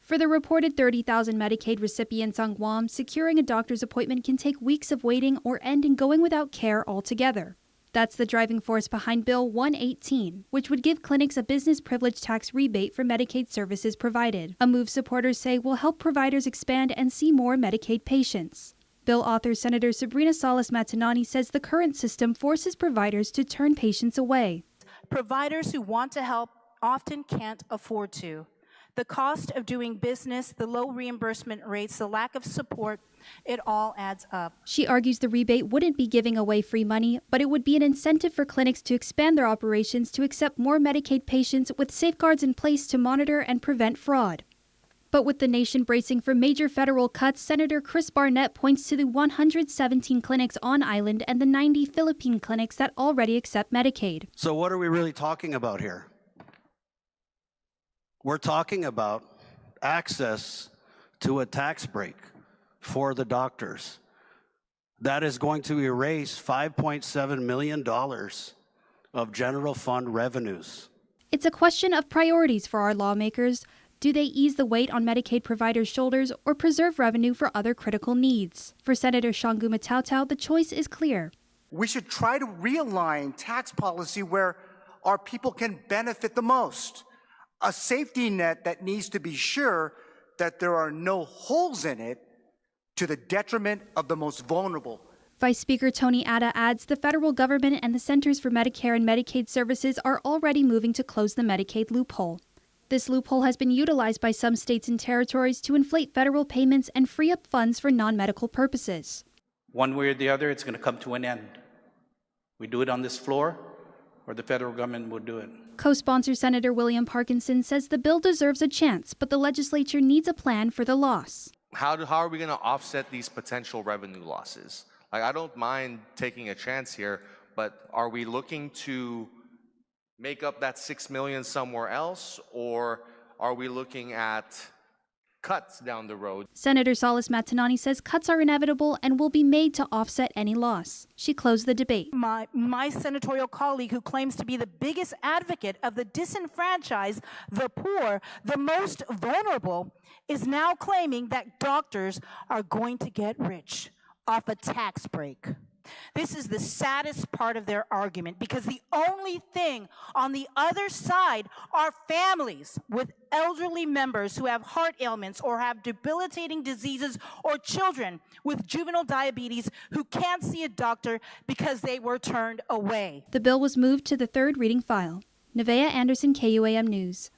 For the reported 30,000 Medicaid recipients on Guam, securing a doctor's appointment can take weeks of waiting or end in going without care altogether. That's the driving force behind Bill 118, which would give clinics a business privilege tax rebate for Medicaid services provided, a move supporters say will help providers expand and see more Medicaid patients. Bill author Senator Sabrina Salas-Matanani says the current system forces providers to turn patients away. Providers who want to help often can't afford to. The cost of doing business, the low reimbursement rates, the lack of support, it all adds up. She argues the rebate wouldn't be giving away free money, but it would be an incentive for clinics to expand their operations to accept more Medicaid patients with safeguards in place to monitor and prevent fraud. But with the nation bracing for major federal cuts, Senator Chris Barnett points to the 117 clinics on island and the 90 Philippine clinics that already accept Medicaid. So what are we really talking about here? We're talking about access to a tax break for the doctors. That is going to erase $5.7 million of general fund revenues. It's a question of priorities for our lawmakers. Do they ease the weight on Medicaid providers' shoulders or preserve revenue for other critical needs? For Senator Shangu Matautau, the choice is clear. We should try to realign tax policy where our people can benefit the most. A safety net that needs to be sure that there are no holes in it to the detriment of the most vulnerable. Vice Speaker Tony Atta adds the federal government and the Centers for Medicare and Medicaid Services are already moving to close the Medicaid loophole. This loophole has been utilized by some states and territories to inflate federal payments and free up funds for non-medical purposes. One way or the other, it's going to come to an end. We do it on this floor, or the federal government will do it. Co-sponsor Senator William Parkinson says the bill deserves a chance, but the legislature needs a plan for the loss. How are we going to offset these potential revenue losses? Like, I don't mind taking a chance here, but are we looking to make up that $6 million somewhere else, or are we looking at cuts down the road? Senator Salas-Matanani says cuts are inevitable and will be made to offset any loss. She closed the debate. My senatorial colleague, who claims to be the biggest advocate of the disenfranchised, the poor, the most vulnerable, is now claiming that doctors are going to get rich off a tax break. This is the saddest part of their argument, because the only thing on the other side are families with elderly members who have heart ailments or have debilitating diseases, or children with juvenile diabetes who can't see a doctor because they were turned away. The bill was moved to the third reading file. Nevaeh Anderson, KUAM News.